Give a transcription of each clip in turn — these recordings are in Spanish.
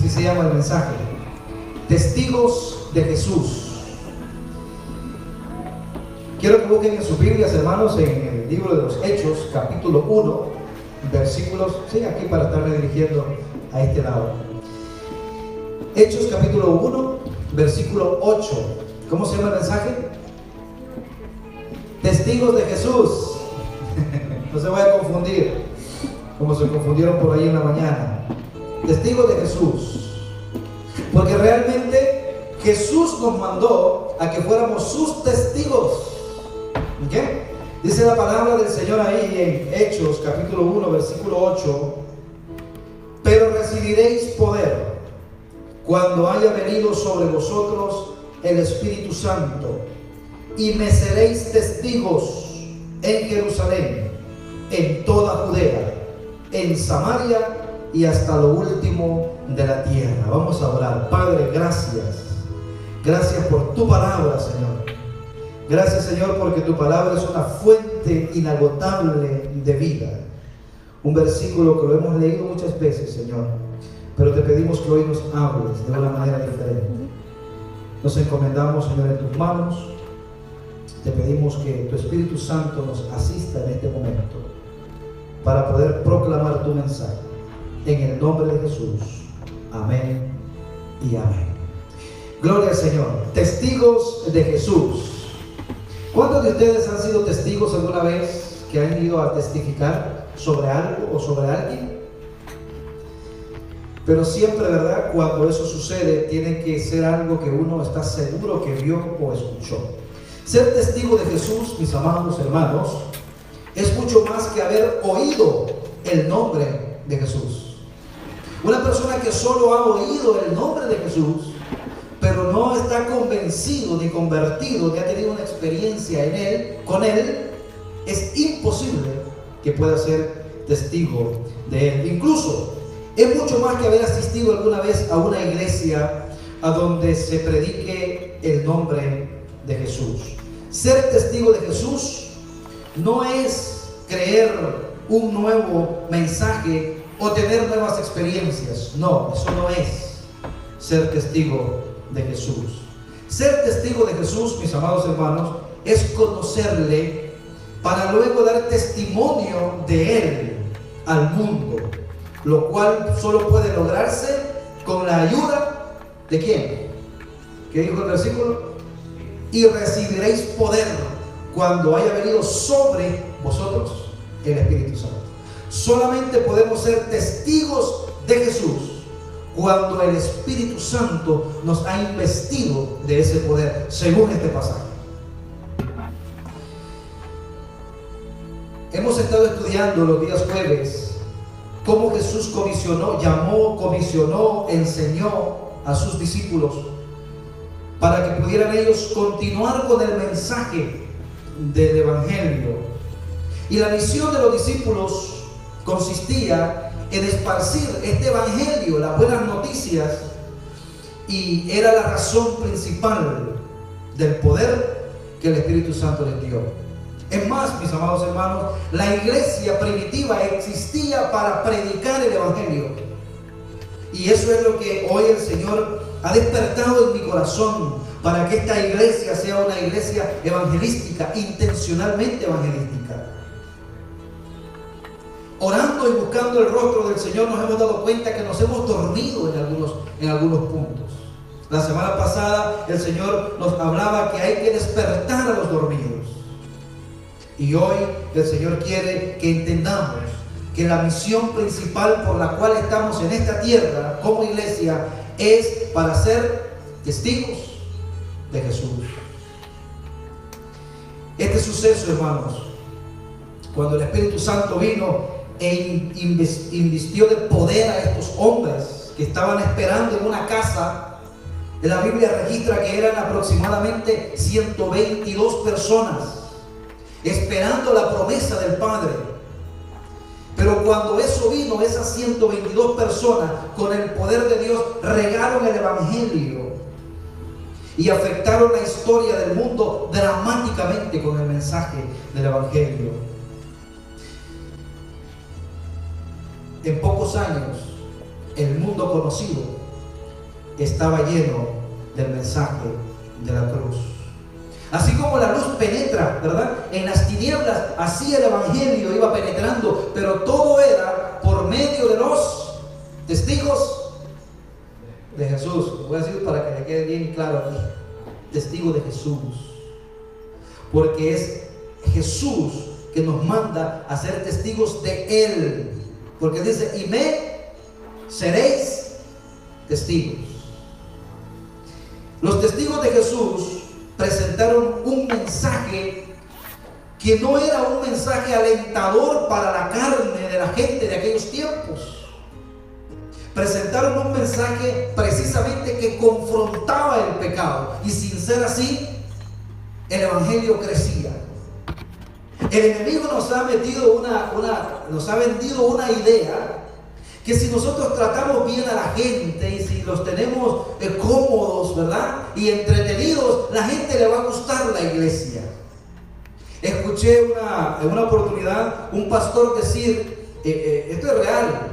Así se llama el mensaje. Testigos de Jesús. Quiero que busquen en sus Biblias, hermanos, en el libro de los Hechos, capítulo 1, versículos, sí, aquí para estar redirigiendo a este lado. Hechos, capítulo 1, versículo 8. ¿Cómo se llama el mensaje? Testigos de Jesús. No se vaya a confundir, como se confundieron por ahí en la mañana. Testigos de Jesús. Porque realmente Jesús nos mandó a que fuéramos sus testigos. ¿Okay? Dice la palabra del Señor ahí en Hechos capítulo 1 versículo 8: pero recibiréis poder cuando haya venido sobre vosotros el Espíritu Santo, y me seréis testigos en Jerusalén, en toda Judea, en Samaria y hasta lo último de la tierra. Vamos a orar. Padre, gracias. Gracias por tu palabra, Señor. Gracias, Señor, porque tu palabra es una fuente inagotable de vida. Un versículo que lo hemos leído muchas veces, Señor, pero te pedimos que hoy nos hables de una manera diferente. Nos encomendamos, Señor, en tus manos. Te pedimos que tu Espíritu Santo nos asista en este momento para poder proclamar tu mensaje. En el nombre de Jesús. Amén y amén. Gloria al Señor. Testigos de Jesús. ¿Cuántos de ustedes han sido testigos alguna vez que han ido a testificar sobre algo o sobre alguien? Pero siempre, ¿verdad? Cuando eso sucede, tiene que ser algo que uno está seguro que vio o escuchó. Ser testigo de Jesús, mis amados hermanos, es mucho más que haber oído el nombre de Jesús. Una persona que solo ha oído el nombre de Jesús, pero no está convencido ni convertido, ni ha tenido una experiencia en él, con él, es imposible que pueda ser testigo de él. Incluso es mucho más que haber asistido alguna vez a una iglesia a donde se predique el nombre de Jesús. Ser testigo de Jesús no es creer un nuevo mensaje o tener nuevas experiencias. No, eso no es ser testigo de Jesús. Ser testigo de Jesús, mis amados hermanos, es conocerle para luego dar testimonio de él al mundo, lo cual solo puede lograrse con la ayuda de ¿quién? ¿Qué dijo el versículo? Y recibiréis poder cuando haya venido sobre vosotros el Espíritu Santo. Solamente podemos ser testigos de Jesús cuando el Espíritu Santo nos ha investido de ese poder, según este pasaje. Hemos estado estudiando los días jueves cómo Jesús comisionó, enseñó a sus discípulos para que pudieran ellos continuar con el mensaje del Evangelio. Y la misión de los discípulos consistía en esparcir este Evangelio, las buenas noticias, y era la razón principal del poder que el Espíritu Santo les dio. Es más, mis amados hermanos, la iglesia primitiva existía para predicar el Evangelio. Y eso es lo que hoy el Señor ha despertado en mi corazón, para que esta iglesia sea una iglesia evangelística, intencionalmente evangelística. Orando y buscando el rostro del Señor, nos hemos dado cuenta que nos hemos dormido en algunos puntos. La semana pasada el Señor nos hablaba que hay que despertar a los dormidos. Y hoy el Señor quiere que entendamos que la misión principal por la cual estamos en esta tierra como iglesia es para ser testigos de Jesús. Este suceso, hermanos, cuando el Espíritu Santo vino e invistió de poder a estos hombres que estaban esperando en una casa, la Biblia registra que eran aproximadamente 122 personas esperando la promesa del Padre. Pero cuando eso vino, esas 122 personas con el poder de Dios regaron el Evangelio y afectaron la historia del mundo dramáticamente con el mensaje del Evangelio. En pocos años, el mundo conocido estaba lleno del mensaje de la cruz. Así como la luz penetra, ¿verdad?, en las tinieblas, así el evangelio iba penetrando, pero todo era por medio de los testigos de Jesús. Lo voy a decir para que le quede bien claro aquí: testigo de Jesús, porque es Jesús que nos manda a ser testigos de Él, porque dice: y me seréis testigos. Los testigos de Jesús presentaron un mensaje que no era un mensaje alentador para la carne de la gente de aquellos tiempos. Presentaron un mensaje precisamente que confrontaba el pecado, y sin ser así, el evangelio crecía. El enemigo nos ha metido nos ha vendido una idea que si nosotros tratamos bien a la gente y si los tenemos cómodos, ¿verdad?, y entretenidos, la gente le va a gustar la iglesia. Escuché en una oportunidad un pastor decir, esto es real,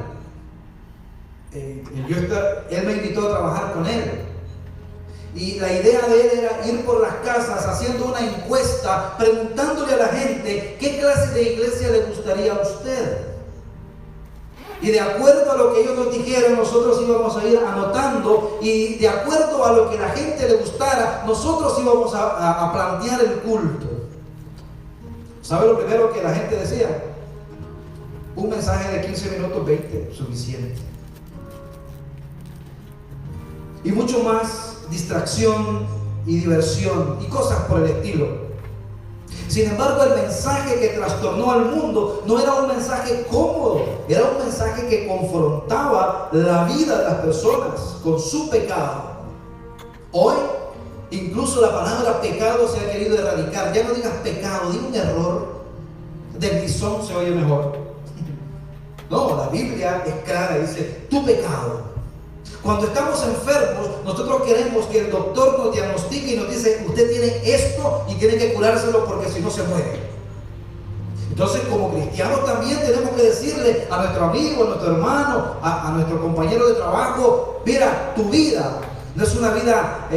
él me invitó a trabajar con él, y la idea de él era ir por las casas haciendo una encuesta, preguntándole a la gente qué clase de iglesia le gustaría a usted. Y de acuerdo a lo que ellos nos dijeran, nosotros íbamos a ir anotando, y de acuerdo a lo que la gente le gustara, nosotros íbamos a plantear el culto. ¿Sabe lo primero que la gente decía? Un mensaje de 15 minutos, 20, suficiente. Y mucho más distracción y diversión y cosas por el estilo. Sin embargo, el mensaje que trastornó al mundo no era un mensaje cómodo, era un mensaje que confrontaba la vida de las personas con su pecado. Hoy, incluso la palabra pecado se ha querido erradicar. Ya no digas pecado, di un error. Deslizón se oye mejor. No, la Biblia es clara, dice tu pecado. Cuando estamos enfermos, nosotros queremos que el doctor nos diagnostique y nos dice: usted tiene esto y tiene que curárselo porque si no se muere. Entonces, como cristianos también tenemos que decirle a nuestro amigo, a nuestro hermano, a nuestro compañero de trabajo: mira, tu vida no es una vida,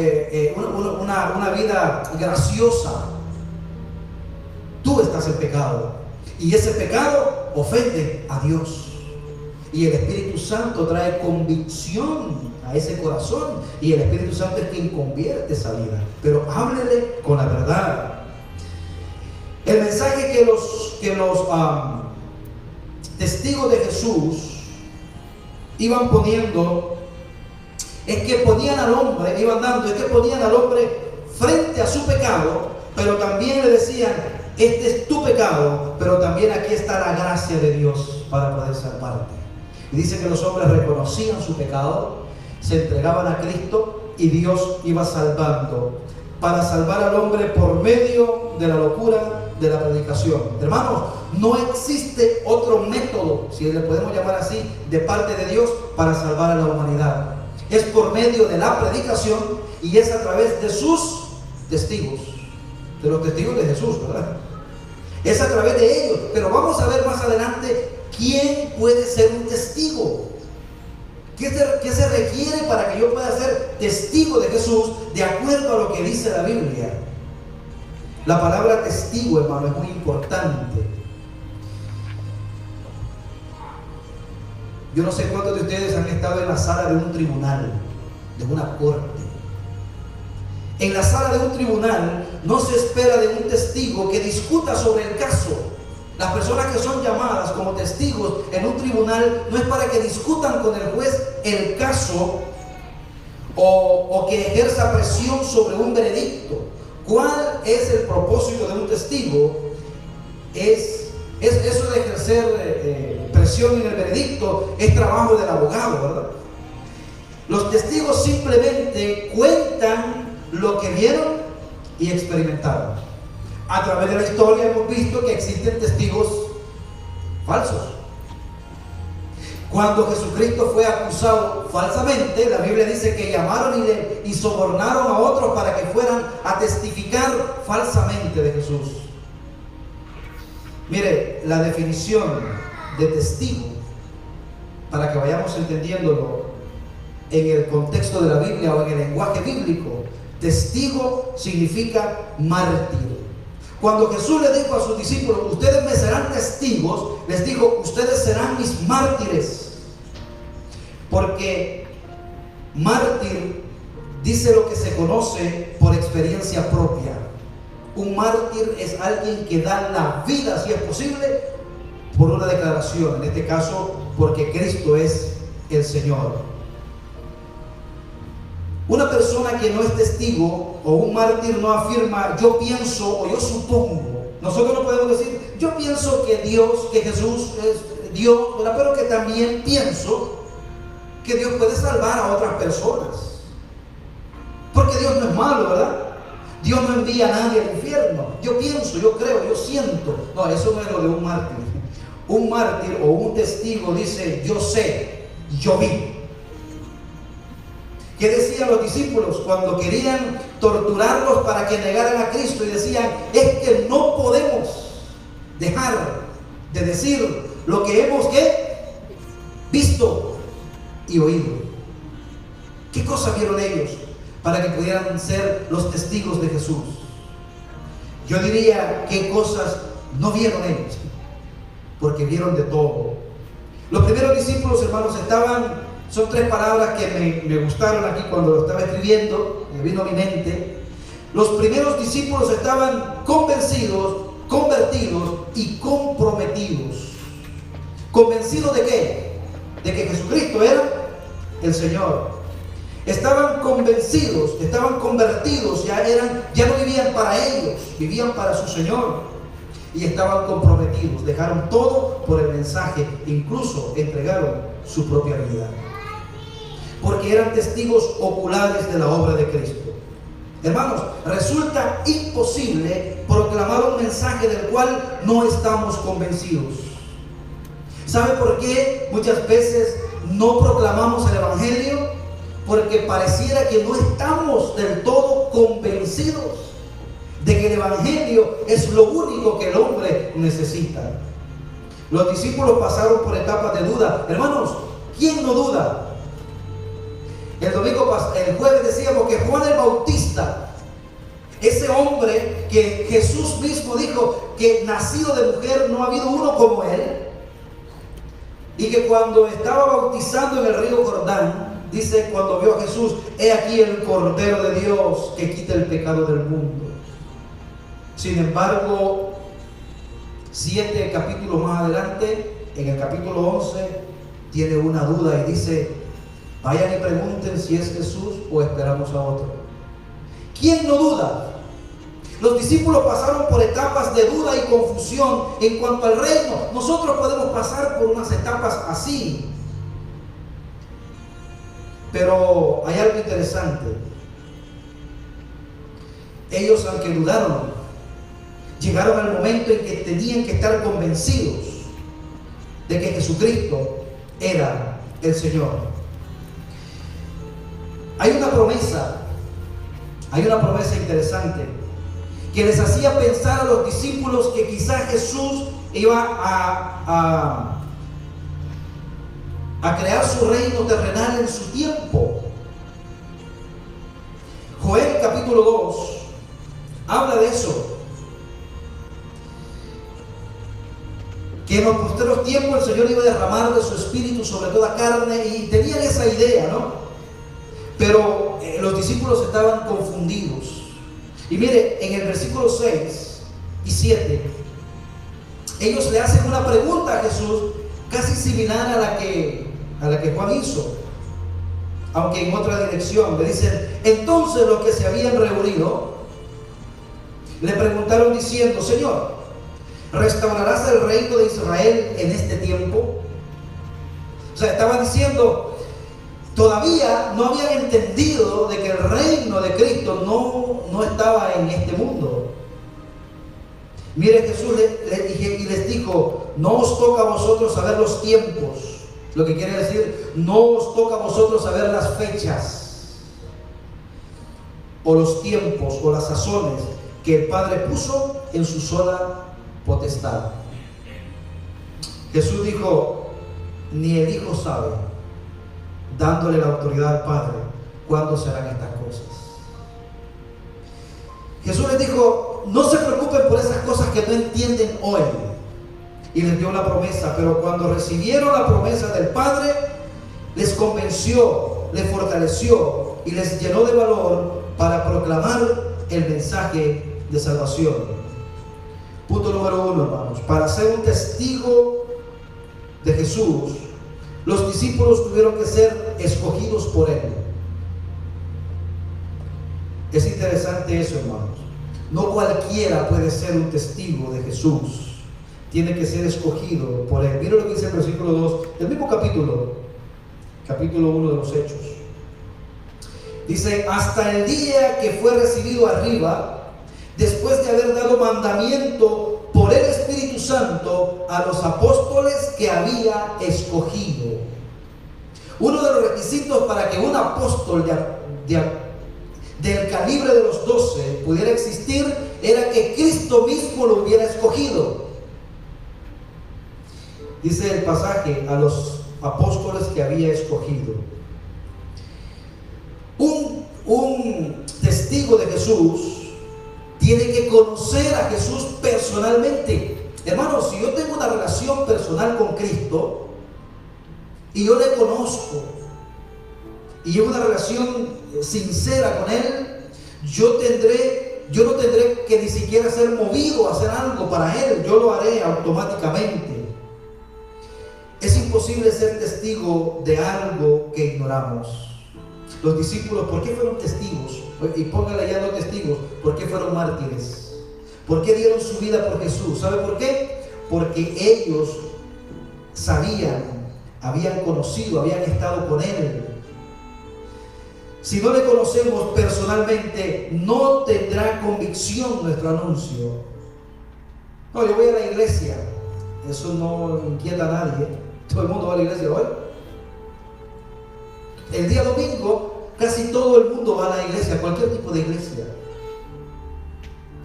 una vida graciosa. Tú estás en pecado, y ese pecado ofende a Dios. Y el Espíritu Santo trae convicción a ese corazón, y el Espíritu Santo es quien convierte esa vida. Pero háblele con la verdad. El mensaje que los testigos de Jesús iban poniendo es que ponían al hombre frente a su pecado, pero también le decían: este es tu pecado, pero también aquí está la gracia de Dios para poder salvarte. Y dice que los hombres reconocían su pecado, se entregaban a Cristo, y Dios iba salvando, para salvar al hombre por medio de la locura de la predicación. Hermanos, no existe otro método, si le podemos llamar así, de parte de Dios para salvar a la humanidad. Es por medio de la predicación, y es a través de sus testigos, de los testigos de Jesús, ¿verdad? Es a través de ellos. Pero vamos a ver más adelante quién puede ser un testigo. ¿Qué se requiere para que yo pueda ser testigo de Jesús de acuerdo a lo que dice la Biblia? La palabra testigo, hermano, es muy importante. Yo no sé cuántos de ustedes han estado en la sala de un tribunal, de una corte. En la sala de un tribunal no se espera de un testigo que discuta sobre el caso. Las personas que son llamadas como testigos en un tribunal no es para que discutan con el juez el caso o que ejerza presión sobre un veredicto. ¿Cuál es el propósito de un testigo? Es eso de ejercer presión en el veredicto, es trabajo del abogado, ¿verdad? Los testigos simplemente cuentan lo que vieron y experimentaron. A través de la historia hemos visto que existen testigos falsos. Cuando Jesucristo fue acusado falsamente, la Biblia dice que llamaron y sobornaron a otros para que fueran a testificar falsamente de Jesús. Mire, la definición de testigo, para que vayamos entendiéndolo, en el contexto de la Biblia o en el lenguaje bíblico, testigo significa mártir. Cuando Jesús le dijo a sus discípulos, ustedes me serán testigos, les dijo, ustedes serán mis mártires. Porque mártir dice lo que se conoce por experiencia propia. Un mártir es alguien que da la vida, si es posible, por una declaración, en este caso, porque Cristo es el Señor. Una persona que no es testigo o un mártir no afirma yo pienso o yo supongo. Nosotros no podemos decir yo pienso que Dios, que Jesús es Dios, ¿verdad? Pero que también pienso que Dios puede salvar a otras personas. Porque Dios no es malo, ¿verdad? Dios no envía a nadie al infierno. Yo pienso, yo creo, yo siento. No, eso no es lo de un mártir. Un mártir o un testigo dice yo sé, yo vi. ¿Qué decían los discípulos cuando querían torturarlos para que negaran a Cristo? Y decían, es que no podemos dejar de decir lo que hemos visto y oído. ¿Qué cosa vieron ellos para que pudieran ser los testigos de Jesús? Yo diría, ¿qué cosas no vieron ellos? Porque vieron de todo. Los primeros discípulos, hermanos, son tres palabras que me gustaron aquí cuando lo estaba escribiendo, me vino a mi mente. Los primeros discípulos estaban convencidos, convertidos y comprometidos. ¿Convencidos de qué? De que Jesucristo era el Señor. Estaban convencidos, estaban convertidos, ya no vivían para ellos, vivían para su Señor. Y estaban comprometidos, dejaron todo por el mensaje, incluso entregaron su propia vida. Porque eran testigos oculares de la obra de Cristo. Hermanos, resulta imposible proclamar un mensaje del cual no estamos convencidos. ¿Sabe por qué muchas veces no proclamamos el Evangelio? Porque pareciera que no estamos del todo convencidos de que el Evangelio es lo único que el hombre necesita. Los discípulos pasaron por etapas de duda. Hermanos, ¿quién no duda? El jueves decíamos que Juan el Bautista, ese hombre que Jesús mismo dijo que nacido de mujer no ha habido uno como él, y que cuando estaba bautizando en el río Jordán, dice, cuando vio a Jesús, he aquí el Cordero de Dios que quita el pecado del mundo. Sin embargo, 7 capítulos más adelante, en el capítulo 11, tiene una duda y dice, vayan y pregunten si es Jesús o esperamos a otro. ¿Quién no duda? Los discípulos pasaron por etapas de duda y confusión en cuanto al reino. Nosotros podemos pasar por unas etapas así. Pero hay algo interesante. Ellos, aunque dudaron, llegaron al momento en que tenían que estar convencidos de que Jesucristo era el Señor. Hay una promesa interesante que les hacía pensar a los discípulos que quizás Jesús iba a crear su reino terrenal en su tiempo. Joel capítulo 2 habla de eso, que en los postreros tiempos el Señor iba a derramar de su espíritu sobre toda carne, y tenían esa idea, ¿no? Pero los discípulos estaban confundidos. Y mire, en el versículo 6 y 7, ellos le hacen una pregunta a Jesús casi similar a la que Juan hizo, aunque en otra dirección. Le dicen, entonces los que se habían reunido le preguntaron diciendo, Señor, ¿restaurarás el reino de Israel en este tiempo? O sea, estaban diciendo, todavía no habían entendido de que el reino de Cristo no estaba en este mundo. Mire, Jesús les dijo, no os toca a vosotros saber los tiempos. Lo que quiere decir, no os toca a vosotros saber las fechas o los tiempos o las sazones que el Padre puso en su sola potestad. Jesús dijo, ni el Hijo sabe, dándole la autoridad al Padre. ¿Cuándo serán estas cosas? Jesús les dijo: no se preocupen por esas cosas que no entienden hoy. Y les dio la promesa, pero cuando recibieron la promesa del Padre, les convenció, les fortaleció y les llenó de valor para proclamar el mensaje de salvación. Punto número 1, hermanos: para ser un testigo de Jesús, los discípulos tuvieron que ser escogidos por Él. Es interesante eso, hermanos. No cualquiera puede ser un testigo de Jesús. Tiene que ser escogido por Él. Mira lo que dice el versículo 2 del mismo capítulo 1 de los Hechos. Dice: hasta el día que fue recibido arriba, después de haber dado mandamiento por el Espíritu Santo a los apóstoles que había escogido. Uno de los requisitos para que un apóstol del calibre de los 12 pudiera existir era que Cristo mismo lo hubiera escogido. Dice el pasaje: a los apóstoles que había escogido. Un testigo de Jesús tiene que conocer a Jesús personalmente. Hermanos, si yo tengo una relación personal con Cristo y yo le conozco y llevo una relación sincera con Él, yo no tendré que ni siquiera ser movido a hacer algo para Él. Yo lo haré automáticamente. Es imposible ser testigo de algo que ignoramos. Los discípulos, ¿por qué fueron testigos? Y póngale ya los testigos. ¿Por qué fueron mártires? ¿Por qué dieron su vida por Jesús? ¿Sabe por qué? Porque ellos sabían, habían conocido, habían estado con Él. Si no le conocemos personalmente, no tendrá convicción nuestro anuncio. No, yo voy a la iglesia. Eso no inquieta a nadie. Todo el mundo va a la iglesia hoy. El día domingo, casi todo el mundo va a la iglesia, cualquier tipo de iglesia.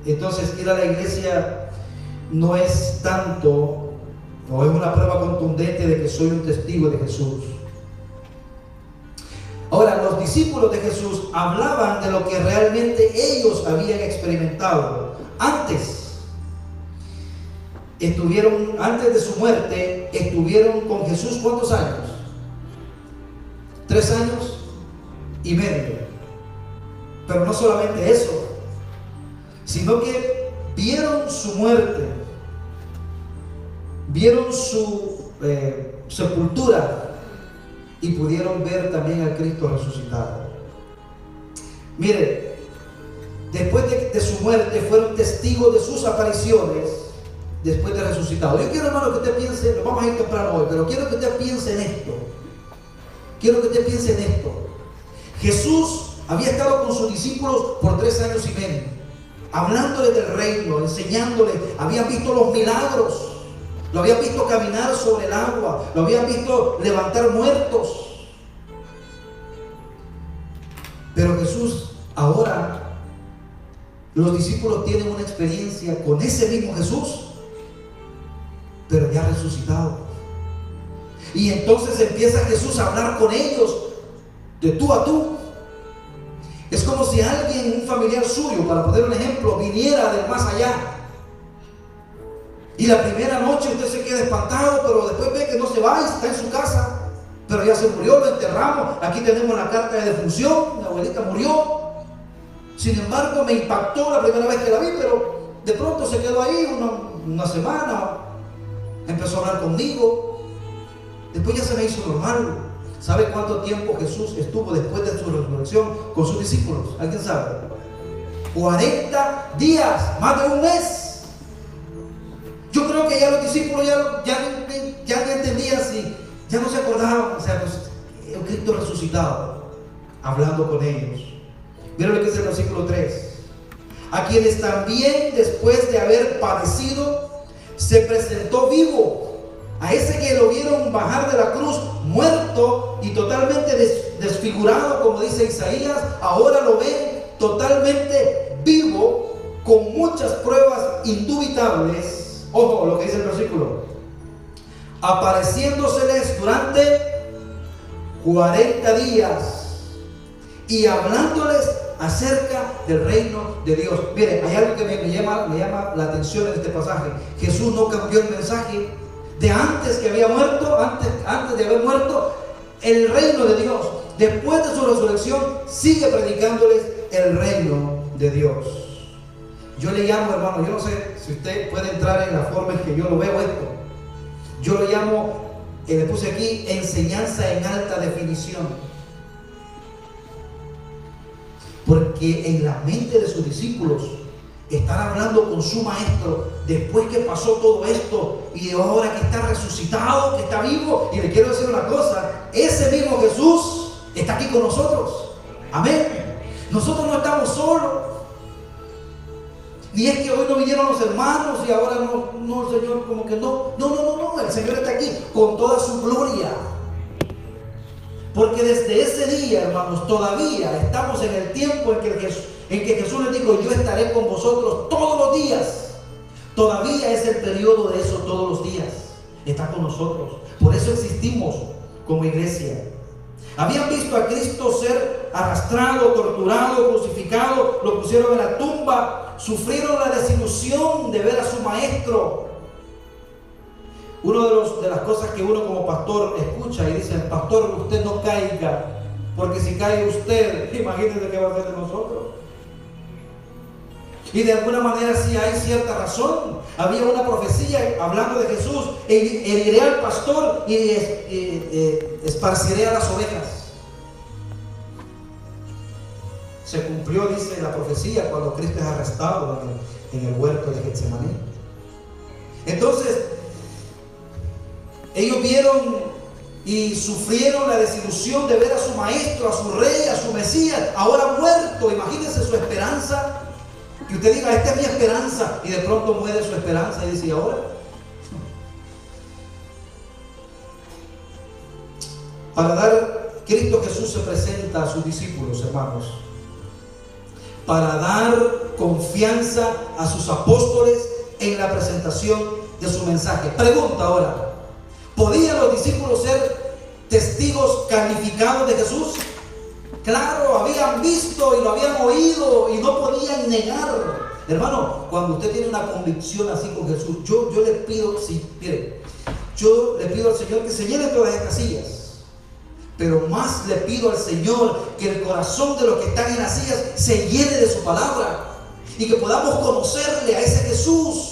Entonces, ir a la iglesia no es tanto, o es una prueba contundente de que soy un testigo de Jesús. Ahora, los discípulos de Jesús hablaban de lo que realmente ellos habían experimentado. Antes de su muerte, estuvieron con Jesús ¿cuántos años? 3 años y medio. Pero no solamente eso, sino que vieron su muerte, vieron su sepultura y pudieron ver también al Cristo resucitado. Mire, después de su muerte fueron testigos de sus apariciones después de resucitado. Yo quiero, hermano, que usted piense, lo vamos a ir temprano hoy, pero quiero que usted piense en esto. Quiero que usted piense en esto. Jesús había estado con sus discípulos por 3 años y medio, hablándoles del reino, enseñándoles. Habían visto los milagros, lo habían visto caminar sobre el agua, lo habían visto levantar muertos. Pero Jesús, ahora, los discípulos tienen una experiencia con ese mismo Jesús, pero ya resucitado. Y entonces empieza Jesús a hablar con ellos de tú a tú. Es como si alguien, un familiar suyo, para poner un ejemplo, viniera del más allá. Y la primera noche usted se queda espantado, pero después ve que no se va y está en su casa. Pero ya se murió, lo enterramos. Aquí tenemos la carta de defunción, mi abuelita murió. Sin embargo, me impactó la primera vez que la vi, pero de pronto se quedó ahí una semana. Empezó a hablar conmigo. Después ya se me hizo normal. ¿Sabe cuánto tiempo Jesús estuvo después de su resurrección con sus discípulos? ¿Alguien sabe? 40 días, más de un mes. Yo creo que ya los discípulos ya no entendían, si ya no se acordaban. O sea, el Cristo resucitado, hablando con ellos. Mira lo que dice el versículo 3. A quienes también, después de haber padecido, se presentó vivo. A ese que lo vieron bajar de la cruz muerto y totalmente desfigurado, como dice Isaías, ahora lo ven totalmente vivo, con muchas pruebas indubitables. Ojo lo que dice el versículo: apareciéndoseles durante 40 días y hablándoles acerca del reino de Dios. Mire, hay algo que me llama la atención en este pasaje. Jesús no cambió el mensaje de antes que había muerto, antes de haber muerto, el reino de Dios. Después de su resurrección, sigue predicándoles el reino de Dios. Yo le llamo, hermano, yo no sé si usted puede entrar en la forma en que yo lo veo esto. Yo lo llamo, le puse aquí, enseñanza en alta definición. Porque en la mente de sus discípulos están hablando con su maestro después que pasó todo esto y ahora que está resucitado, que está vivo. Y le quiero decir una cosa, ese mismo Jesús está aquí con nosotros. Amén. Nosotros no estamos solos. Ni es que hoy no vinieron los hermanos y ahora no, el Señor como que no. No, el Señor está aquí con toda su gloria. Porque desde ese día, hermanos, todavía estamos en el tiempo en que Jesús les dijo, yo estaré con vosotros todos los días. Todavía es el periodo de eso, todos los días. Está con nosotros. Por eso existimos como iglesia. Habían visto a Cristo ser arrastrado, torturado, crucificado, lo pusieron en la tumba, sufrieron la desilusión de ver a su maestro. Una de las cosas que uno como pastor escucha y dice, pastor, usted no caiga, porque si cae usted, imagínense qué va a hacer de nosotros. Y de alguna manera sí hay cierta razón. Había una profecía hablando de Jesús, heriré al pastor y esparciré a las ovejas. Se cumplió, dice la profecía, cuando Cristo es arrestado en el huerto de Getsemaní. Entonces, ellos vieron y sufrieron la desilusión de ver a su maestro, a su rey, a su Mesías, ahora muerto. Imagínense su esperanza. Que usted diga, esta es mi esperanza, y de pronto muere su esperanza y dice, ¿y ahora? Cristo Jesús se presenta a sus discípulos, hermanos, para dar confianza a sus apóstoles en la presentación de su mensaje. Pregunta ahora, ¿podían los discípulos ser testigos calificados de Jesús? Claro, habían visto y lo habían oído y no podían negar. Hermano, cuando usted tiene una convicción así con Jesús, yo le pido, yo le pido al Señor que se llene todas estas sillas. Pero más le pido al Señor que el corazón de los que están en las sillas se llene de su palabra y que podamos conocerle a ese Jesús.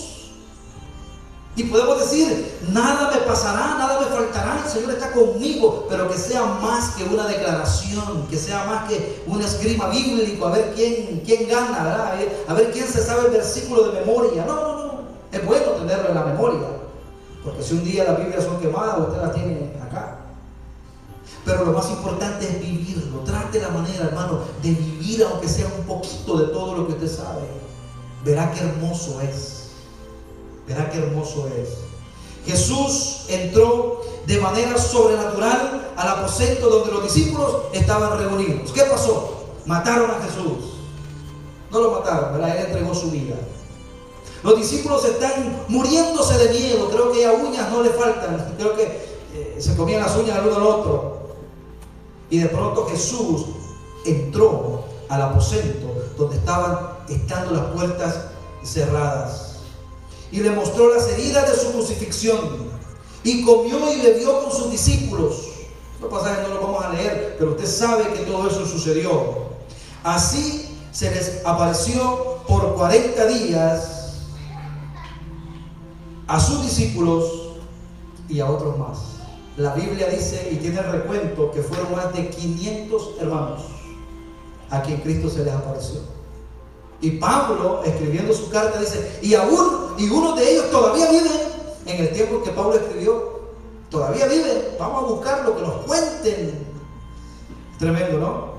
Y podemos decir, nada me pasará, nada me faltará, el Señor está conmigo, pero que sea más que una declaración, que sea más que un esgrima bíblico, a ver quién gana, ¿verdad? A ver quién se sabe el versículo de memoria. No, es bueno tenerlo en la memoria, porque si un día las Biblias son quemadas, usted las tiene acá. Pero lo más importante es vivirlo. Trate la manera, hermano, de vivir aunque sea un poquito de todo lo que usted sabe. Verá qué hermoso es. Verá qué hermoso es. Jesús entró de manera sobrenatural al aposento donde los discípulos estaban reunidos. ¿Qué pasó? Mataron a Jesús. No lo mataron, ¿verdad? Él entregó su vida. Los discípulos están muriéndose de miedo. Creo que ya uñas no le faltan. Creo que se comían las uñas el uno al otro. Y de pronto Jesús entró al aposento donde estaban estando las puertas cerradas. Y le mostró las heridas de su crucifixión. Y comió y bebió con sus discípulos. Los pasajes no los vamos a leer, pero usted sabe que todo eso sucedió. Así se les apareció por 40 días a sus discípulos y a otros más. La Biblia dice y tiene el recuento que fueron más de 500 hermanos a quien Cristo se les apareció. Y Pablo, escribiendo su carta, dice, y unos de ellos todavía viven en el tiempo en que Pablo escribió. Todavía viven. Vamos a buscarlo, que nos cuenten. Tremendo, ¿no?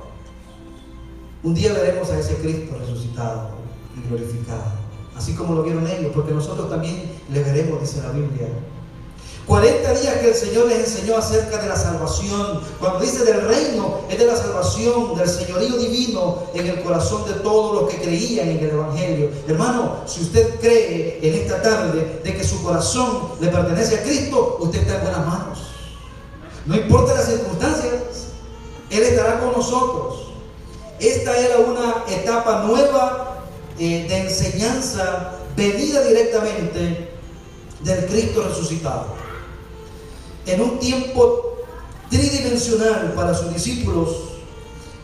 Un día veremos a ese Cristo resucitado y glorificado, así como lo vieron ellos, porque nosotros también le veremos, dice la Biblia. 40 días que el Señor les enseñó acerca de la salvación. Cuando dice del reino, es de la salvación, del señorío divino en el corazón de todos los que creían en el Evangelio. Hermano, si usted cree en esta tarde de que su corazón le pertenece a Cristo, usted está en buenas manos. No importa las circunstancias, Él estará con nosotros. Esta era una etapa nueva de enseñanza venida directamente del Cristo resucitado. En un tiempo tridimensional para sus discípulos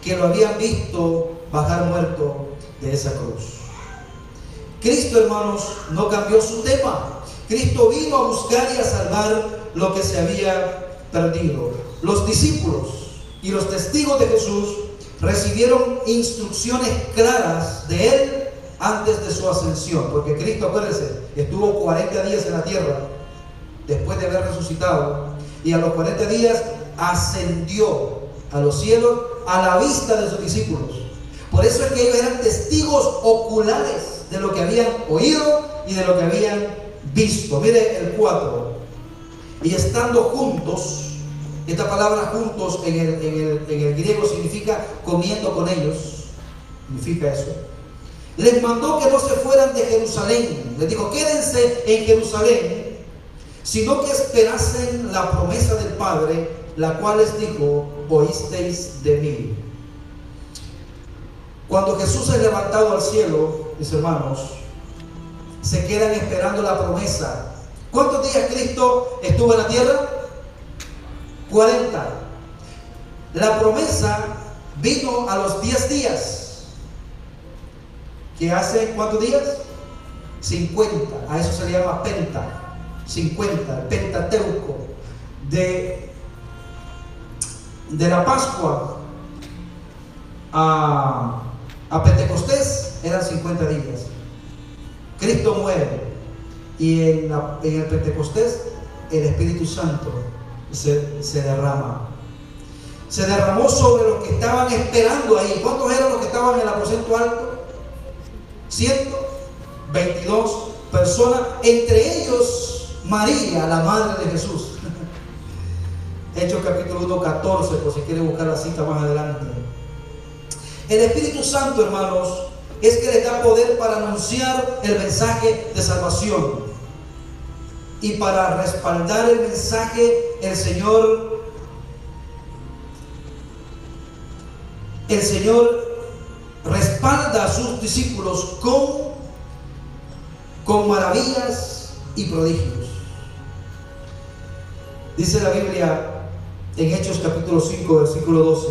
que lo habían visto bajar muerto de esa cruz. Cristo, hermanos, no cambió su tema. Cristo vino a buscar y a salvar lo que se había perdido. Los discípulos y los testigos de Jesús recibieron instrucciones claras de Él antes de su ascensión, porque Cristo, acuérdense, estuvo 40 días en la tierra después de haber resucitado, y a los 40 días ascendió a los cielos a la vista de sus discípulos. Por eso es que ellos eran testigos oculares de lo que habían oído y de lo que habían visto. Mire el 4. Y estando juntos, esta palabra juntos en el griego significa comiendo con ellos, significa eso. Les mandó que no se fueran de Jerusalén. Les dijo, quédense en Jerusalén, sino que esperasen la promesa del Padre, la cual les dijo, oísteis de mí. Cuando Jesús es levantado al cielo, mis hermanos, se quedan esperando la promesa. ¿Cuántos días Cristo estuvo en la tierra? 40. La promesa vino a los 10 días. ¿Qué hace cuántos días? 50. A eso se le llama penta. 50, el Pentateuco. De la Pascua a Pentecostés eran 50 días. Cristo muere y en el Pentecostés el Espíritu Santo se derrama. Se derramó sobre los que estaban esperando ahí. ¿Cuántos eran los que estaban en el aposento alto? 122 personas, entre ellos María, la madre de Jesús. Hechos capítulo 1, 14, por si quiere buscar la cita más adelante. El Espíritu Santo, hermanos, es que les da poder para anunciar el mensaje de salvación. Y para respaldar el mensaje, el Señor respalda a sus discípulos con maravillas y prodigios. Dice la Biblia en Hechos capítulo 5, versículo 12: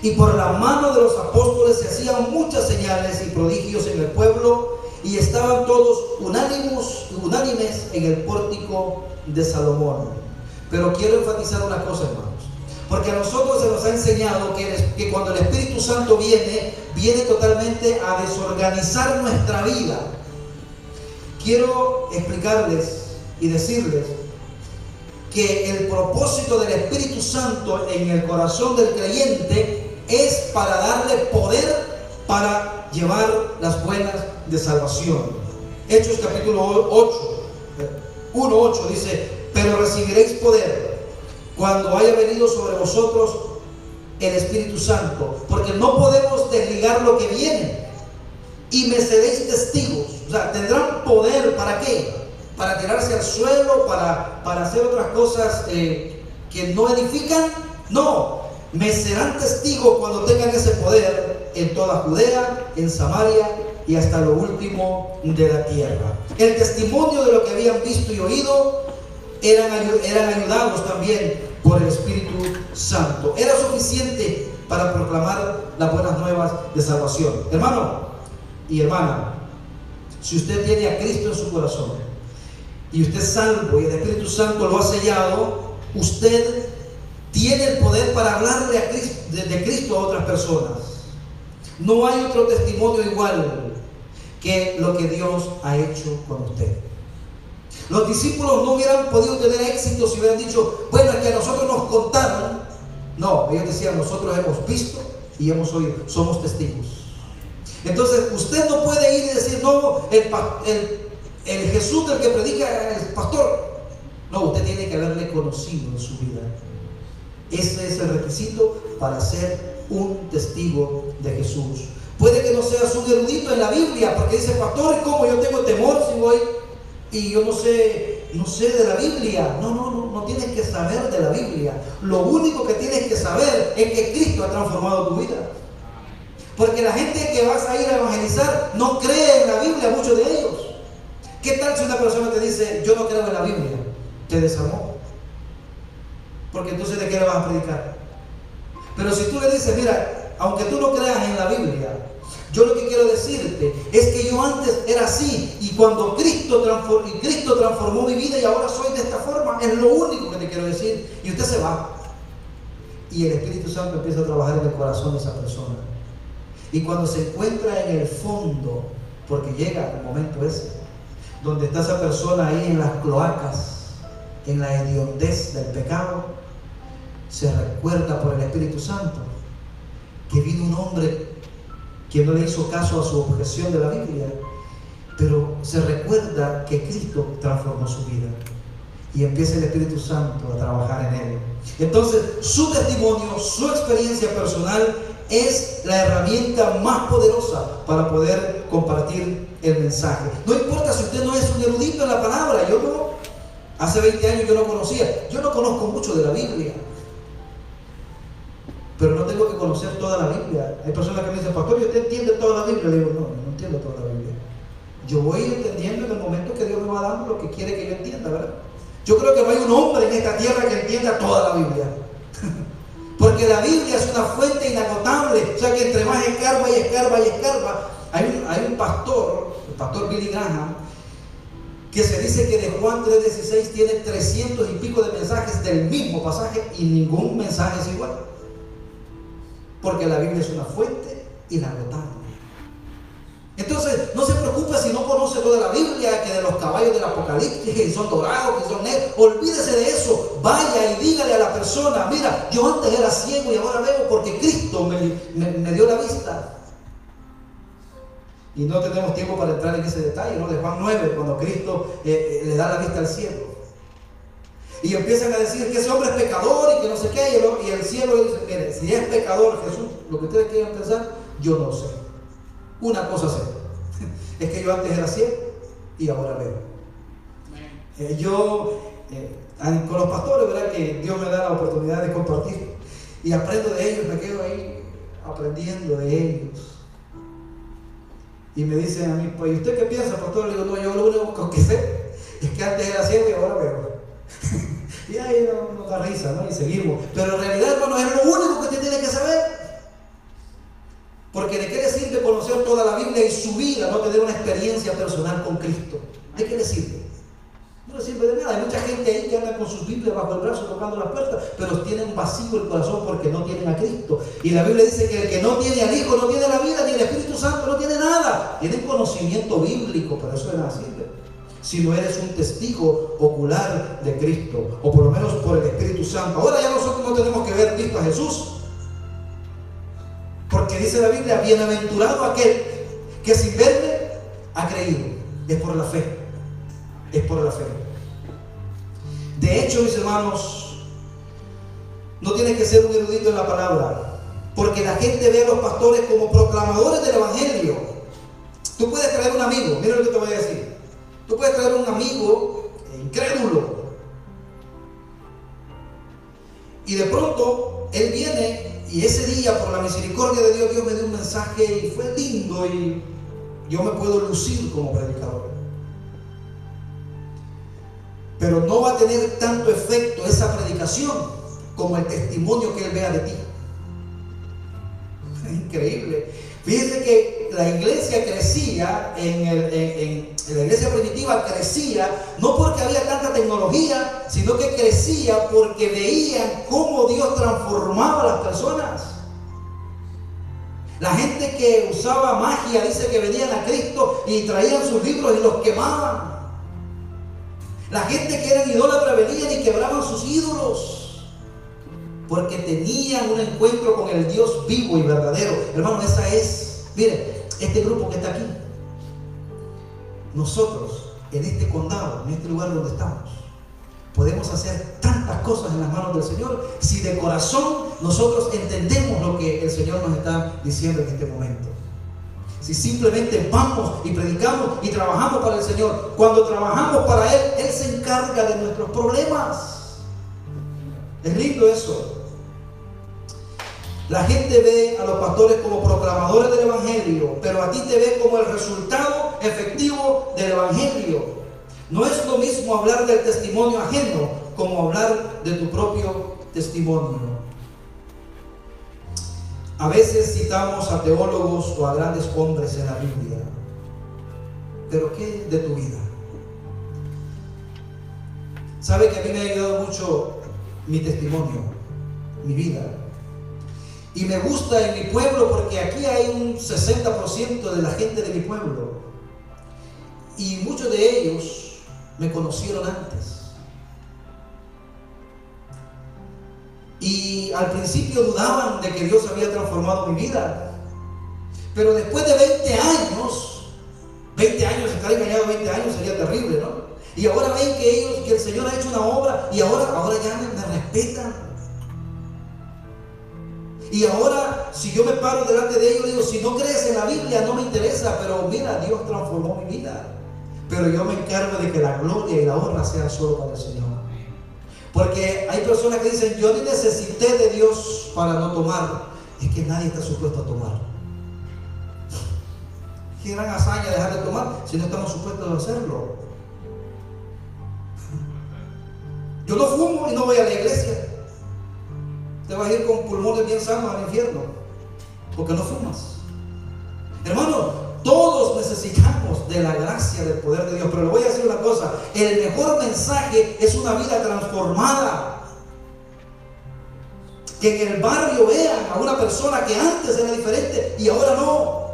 y por la mano de los apóstoles se hacían muchas señales y prodigios en el pueblo, y estaban todos unánimes en el pórtico de Salomón. Pero quiero enfatizar una cosa, hermanos, porque a nosotros se nos ha enseñado que cuando el Espíritu Santo viene totalmente a desorganizar nuestra vida. Quiero explicarles y decirles que el propósito del Espíritu Santo en el corazón del creyente es para darle poder para llevar las buenas de salvación. Hechos capítulo 1:8 dice: pero recibiréis poder cuando haya venido sobre vosotros el Espíritu Santo, porque no podemos desligar lo que viene, y me seréis testigos. O sea, tendrán poder. ¿Para qué? Para tirarse al suelo, para hacer otras cosas que no edifican. No, me serán testigos cuando tengan ese poder en toda Judea, en Samaria y hasta lo último de la tierra. El testimonio de lo que habían visto y oído eran ayudados también por el Espíritu Santo. Era suficiente para proclamar las buenas nuevas de salvación. Hermano y hermana, si usted tiene a Cristo en su corazón y usted es salvo y el Espíritu Santo lo ha sellado, usted tiene el poder para hablarle de Cristo a otras personas. No hay otro testimonio igual que lo que Dios ha hecho con usted. Los discípulos no hubieran podido tener éxito si hubieran dicho: bueno, es que a nosotros nos contaron. No, ellos decían: nosotros hemos visto y hemos oído, somos testigos. Entonces usted no puede ir y decir: no, el Jesús del que predica el pastor. No, usted tiene que haberle conocido en su vida. Ese es el requisito para ser un testigo de Jesús. Puede que no seas un erudito en la Biblia, porque dice: pastor, ¿cómo yo tengo temor si voy y yo no sé que no sé de la Biblia. No tienes que saber de la Biblia. Lo único que tienes que saber es que Cristo ha transformado tu vida. Porque la gente que vas a ir a evangelizar no cree en la Biblia, muchos de ellos. ¿Qué tal si una persona te dice, yo no creo en la Biblia? Te desarmó. Porque entonces, ¿de qué le vas a predicar? Pero si tú le dices, mira, aunque tú no creas en la Biblia, yo lo que quiero decirte es que yo antes era así, y cuando Cristo transformó mi vida y ahora soy de esta forma, es lo único que te quiero decir. Y usted se va. Y el Espíritu Santo empieza a trabajar en el corazón de esa persona. Y cuando se encuentra en el fondo, porque llega el momento ese, donde está esa persona ahí en las cloacas, en la hediondez del pecado, se recuerda por el Espíritu Santo que vino un hombre que no le hizo caso a su objeción de la Biblia, pero se recuerda que Cristo transformó su vida y empieza el Espíritu Santo a trabajar en él. Entonces, su testimonio, su experiencia personal es la herramienta más poderosa para poder compartir el mensaje. No importa si usted no es un erudito en la palabra. Yo no, hace 20 años yo no conocía. Yo no conozco mucho de la Biblia, pero no tengo que conocer toda la Biblia. Hay personas que me dicen, pastor, ¿y usted entiende toda la Biblia? Le digo, no entiendo toda la Biblia. Yo voy entendiendo en el momento que Dios me va dando lo que quiere que yo entienda, ¿verdad? Yo creo que no hay un hombre en esta tierra que entienda toda la Biblia. Porque la Biblia es una fuente inagotable. O sea que entre más escarba y escarba y escarba. Hay un pastor, el pastor Billy Graham, que se dice que de Juan 3:16 tiene 300 y pico de mensajes del mismo pasaje y ningún mensaje es igual. Porque la Biblia es una fuente inagotable. Entonces, no se preocupe si no conoce toda la Biblia, que de los caballos del Apocalipsis, que son dorados, que son negros. Olvídese de eso. Vaya y dígale a la persona, mira, yo antes era ciego y ahora veo porque Cristo me dio la vista. Y no tenemos tiempo para entrar en ese detalle, ¿no? De Juan 9, cuando Cristo le da la vista al ciego. Y empiezan a decir que ese hombre es pecador y que no sé qué. Y el ciego dice, mire, si es pecador Jesús, lo que ustedes quieran pensar, yo no sé. Una cosa sé, es que yo antes era ciego y ahora veo. Con los pastores, ¿verdad? Que Dios me da la oportunidad de compartir y aprendo de ellos, me quedo ahí aprendiendo de ellos. Y me dicen a mí, pues, ¿y usted qué piensa, pastor? Le digo, no, yo lo único que sé es que antes era ciego y ahora veo. Y ahí nos da risa, ¿no? Y seguimos. Pero en realidad, hermano, es lo único que usted tiene que saber. Porque ¿de qué le sirve conocer toda la Biblia y su vida no tener una experiencia personal con Cristo? ¿De qué le sirve? No le sirve de nada. Hay mucha gente ahí que anda con sus Biblias bajo el brazo tocando las puertas, pero tienen vacío el corazón porque no tienen a Cristo. Y la Biblia dice que el que no tiene al Hijo no tiene la vida, ni el Espíritu Santo no tiene nada. Tienen conocimiento bíblico, pero eso de nada sirve si no eres un testigo ocular de Cristo, o por lo menos por el Espíritu Santo. Ahora ya nosotros no tenemos que ver visto a Jesús, porque dice la Biblia, bienaventurado aquel que sin verme ha creído. Es por la fe. Es por la fe. De hecho, mis hermanos, no tienes que ser un erudito en la palabra, porque la gente ve a los pastores como proclamadores del Evangelio. Tú puedes traer un amigo, mira lo que te voy a decir. Tú puedes traer un amigo incrédulo, y de pronto él viene. Y ese día, por la misericordia de Dios, Dios me dio un mensaje y fue lindo y yo me puedo lucir como predicador. Pero no va a tener tanto efecto esa predicación como el testimonio que él vea de ti. Es increíble. Fíjense que la iglesia crecía, la iglesia primitiva crecía, no porque había tanta tecnología, sino que crecía porque veían cómo Dios transformaba a las personas. La gente que usaba magia dice que venían a Cristo y traían sus libros y los quemaban. La gente que eran idólatras venían y quebraban sus ídolos, porque tenían un encuentro con el Dios vivo y verdadero. Hermano, esa es, mire, este grupo que está aquí, nosotros en este condado, en este lugar donde estamos, podemos hacer tantas cosas en las manos del Señor si de corazón nosotros entendemos lo que el Señor nos está diciendo en este momento. Si simplemente vamos y predicamos y trabajamos para el Señor. Cuando trabajamos para Él, Él se encarga de nuestros problemas. Es lindo eso. La gente ve a los pastores como proclamadores del Evangelio, pero a ti te ve como el resultado efectivo del Evangelio. No es lo mismo hablar del testimonio ajeno como hablar de tu propio testimonio. A veces citamos a teólogos o a grandes hombres en la Biblia, pero ¿qué de tu vida? ¿Sabe que a mí me ha ayudado mucho mi testimonio, mi vida? Y me gusta en mi pueblo porque aquí hay un 60% de la gente de mi pueblo. Y muchos de ellos me conocieron antes. Y al principio dudaban de que Dios había transformado mi vida. Pero después de 20 años, estar engañado 20 años sería terrible, ¿no? Y ahora ven que el Señor ha hecho una obra y ahora ya me respetan. Y ahora, si yo me paro delante de ellos, digo, si no crees en la Biblia, no me interesa, pero mira, Dios transformó mi vida. Pero yo me encargo de que la gloria y la honra sean solo para el Señor. Porque hay personas que dicen, yo ni necesité de Dios para no tomar. Es que nadie está supuesto a tomar. Qué gran hazaña dejar de tomar si no estamos supuestos a hacerlo. Yo no fumo y no voy a la iglesia. Te vas a ir con pulmones bien sanos al infierno porque no fumas. Hermano, todos necesitamos de la gracia, del poder de Dios. Pero le voy a decir una cosa: el mejor mensaje es una vida transformada. Que en el barrio vean a una persona que antes era diferente y ahora no.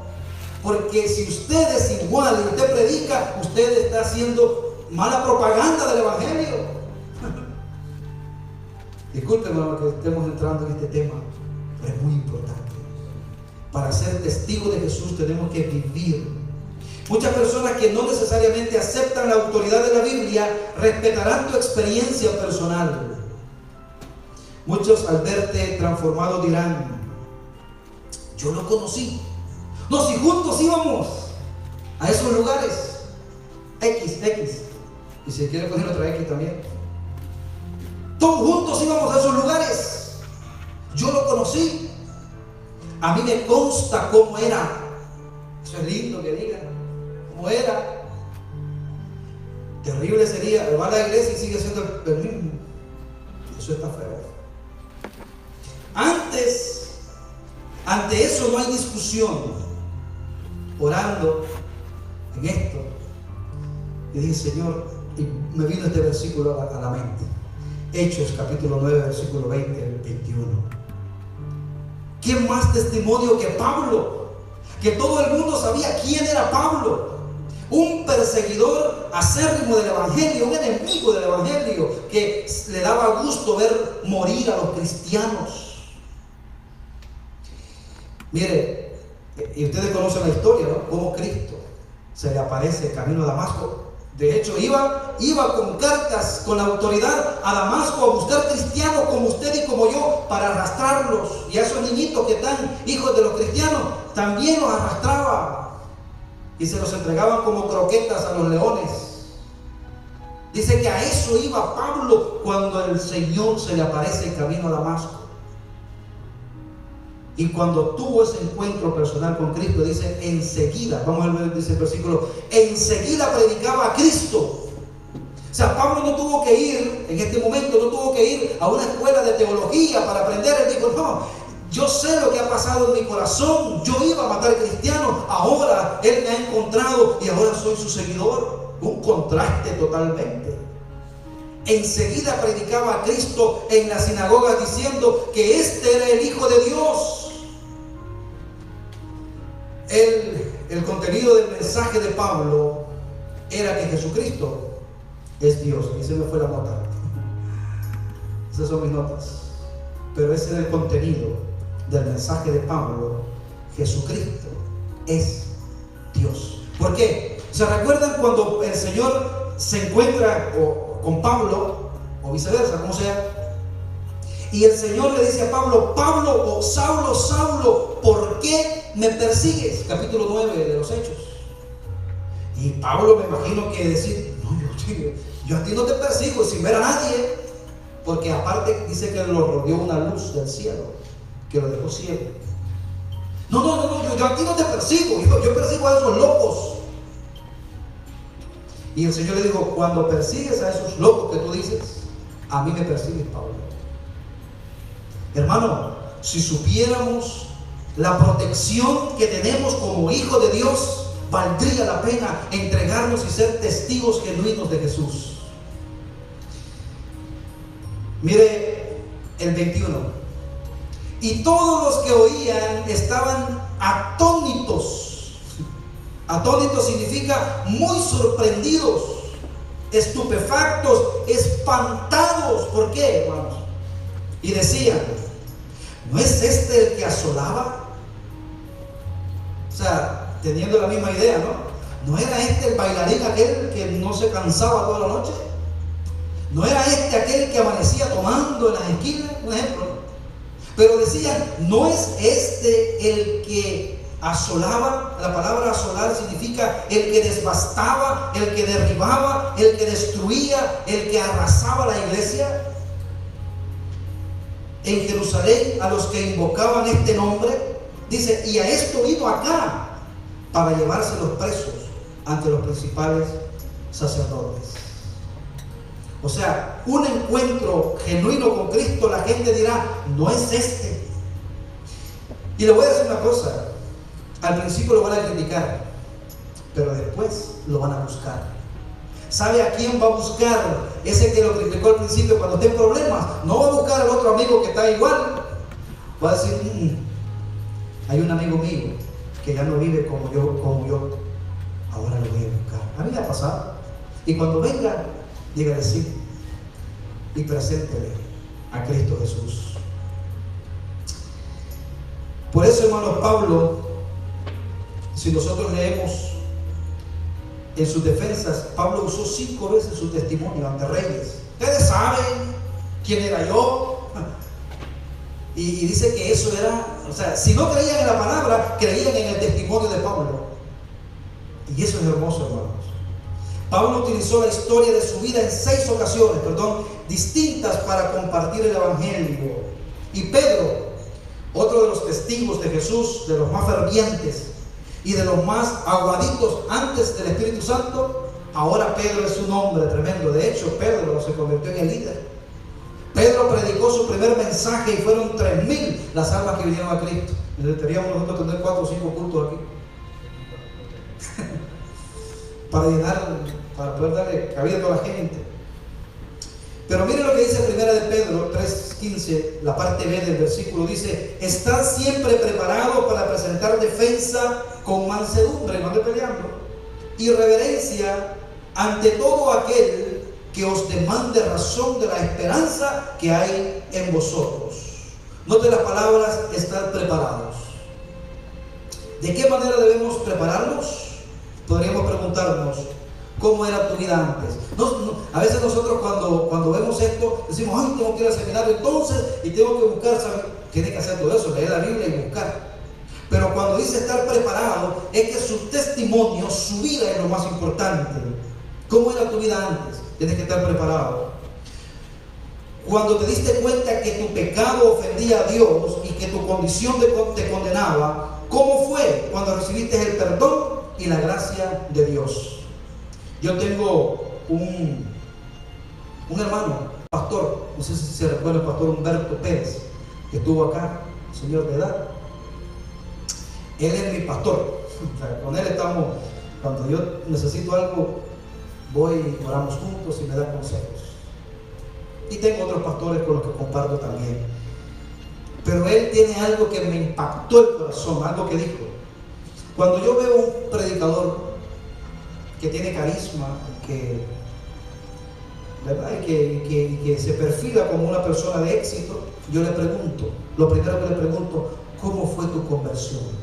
Porque si usted es igual y usted predica, usted está haciendo mala propaganda del Evangelio. Discúlpenme que estemos entrando en este tema, pero es muy importante. Para ser testigo de Jesús tenemos que vivir. Muchas personas que no necesariamente aceptan la autoridad de la Biblia respetarán tu experiencia personal. Muchos al verte transformado dirán, yo lo conocí. No, si juntos íbamos a esos lugares. X. Y si quiere poner otra X también. Todos juntos íbamos a esos lugares. Yo lo conocí. A mí me consta cómo era. Eso es lindo que digan. ¿Cómo era? Terrible sería, va a la iglesia y sigue siendo el mismo. Eso está feo. Ante eso no hay discusión. Orando en esto, y dije, Señor, y me vino este versículo a la mente. Hechos capítulo 9, versículo 20 al 21. ¿Quién más testimonio que Pablo? Que todo el mundo sabía quién era Pablo. Un perseguidor acérrimo del Evangelio, un enemigo del Evangelio, que le daba gusto ver morir a los cristianos. Mire, y ustedes conocen la historia, ¿no? Cómo Cristo se le aparece camino a Damasco. De hecho, iba con cartas, con la autoridad a Damasco a buscar cristianos como usted y como yo para arrastrarlos. Y a esos niñitos que están hijos de los cristianos, también los arrastraba. Y se los entregaban como croquetas a los leones. Dice que a eso iba Pablo cuando el Señor se le aparece en camino a Damasco. Y cuando tuvo ese encuentro personal con Cristo, dice enseguida, vamos a ver, dice el versículo, enseguida predicaba a Cristo. O sea, Pablo no tuvo que ir, en este momento, no tuvo que ir a una escuela de teología para aprender. Él dijo, no, yo sé lo que ha pasado en mi corazón. Yo iba a matar cristianos, ahora Él me ha encontrado y ahora soy su seguidor. Un contraste totalmente. Enseguida predicaba a Cristo en la sinagoga diciendo que este era el Hijo de Dios. El contenido del mensaje de Pablo era que Jesucristo es Dios. Y se me fue la nota. Esas son mis notas. Pero ese era el contenido del mensaje de Pablo. Jesucristo es Dios. ¿Por qué? ¿Se recuerdan cuando el Señor se encuentra con Pablo, o viceversa, como sea? Y el Señor le dice a Pablo, Pablo o Saulo, Saulo, ¿por qué me persigues? Capítulo 9 de los Hechos. Y Pablo, me imagino que decir, no, yo a ti no te persigo sin ver a nadie, porque aparte dice que lo rodeó una luz del cielo, que lo dejó ciego. No, yo a ti no te persigo, yo persigo a esos locos. Y el Señor le dijo, cuando persigues a esos locos que tú dices, a mí me persigues, Pablo. Hermano, si supiéramos la protección que tenemos como hijos de Dios, valdría la pena entregarnos y ser testigos genuinos de Jesús. Mire el 21. Y todos los que oían estaban atónitos. Atónitos significa muy sorprendidos, estupefactos, espantados. ¿Por qué, hermanos? Y decían, ¿no es este el que asolaba? O sea, teniendo la misma idea, ¿no? ¿No era este el bailarín aquel que no se cansaba toda la noche? ¿No era este aquel que amanecía tomando en las esquinas? Un ejemplo, ¿no? Pero decían, ¿no es este el que asolaba? La palabra asolar significa el que devastaba, el que derribaba, el que destruía, el que arrasaba la iglesia. En Jerusalén, a los que invocaban este nombre, dice, y a esto vino acá para llevárselos presos ante los principales sacerdotes. O sea, un encuentro genuino con Cristo, la gente dirá, no es este. Y le voy a decir una cosa, al principio lo van a criticar, pero después lo van a buscar. ¿Sabe a quién va a buscar? Ese que lo criticó al principio cuando esté en problemas. No va a buscar al otro amigo que está igual. Va a decir, hay un amigo mío que ya no vive como yo, ahora lo voy a buscar. A mí me ha pasado. Y cuando venga, diga decir y preséntele a Cristo Jesús. Por eso, hermanos, Pablo, si nosotros leemos en sus defensas, Pablo usó 5 veces su testimonio ante reyes. Ustedes saben quién era yo. Y dice que eso era, o sea, si no creían en la palabra, creían en el testimonio de Pablo. Y eso es hermoso, hermanos. Pablo utilizó la historia de su vida en 6 ocasiones, distintas para compartir el evangelio. Y Pedro, otro de los testigos de Jesús, de los más fervientes y de los más aguaditos antes del Espíritu Santo, ahora Pedro es un hombre tremendo. De hecho, Pedro se convirtió en el líder. Pedro predicó su primer mensaje y fueron 3,000 las almas que vinieron a Cristo. Deberíamos nosotros tener 4 o 5 cultos aquí para poder darle cabida a toda la gente. Pero miren lo que dice primera de Pedro 3:15, la parte B del versículo, dice, estad siempre preparados para presentar defensa con mansedumbre, no ande peleando, y reverencia ante todo aquel que os demande razón de la esperanza que hay en vosotros. Note las palabras, estar preparados. ¿De qué manera debemos prepararnos? Podríamos preguntarnos, ¿cómo era tu vida antes? A veces nosotros cuando vemos esto, decimos, ay, tengo que ir al seminario entonces, y tengo que buscar, ¿sabe? Tiene que hacer todo eso, leer la Biblia y buscar. Pero cuando dice estar preparado, es que su testimonio, su vida es lo más importante. ¿Cómo era tu vida antes? Tienes que estar preparado. Cuando te diste cuenta que tu pecado ofendía a Dios y que tu condición te condenaba, ¿cómo fue cuando recibiste el perdón y la gracia de Dios? Yo tengo un hermano, pastor, no sé si se recuerda, el pastor Humberto Pérez, que estuvo acá, señor de edad. Él es mi pastor. O sea, con él estamos, cuando yo necesito algo, voy y oramos juntos y me da consejos. Y tengo otros pastores con los que comparto también. Pero él tiene algo que me impactó el corazón, algo que dijo. Cuando yo veo un predicador que tiene carisma, ¿verdad? que se perfila como una persona de éxito, yo le pregunto, lo primero que le pregunto, ¿cómo fue tu conversión?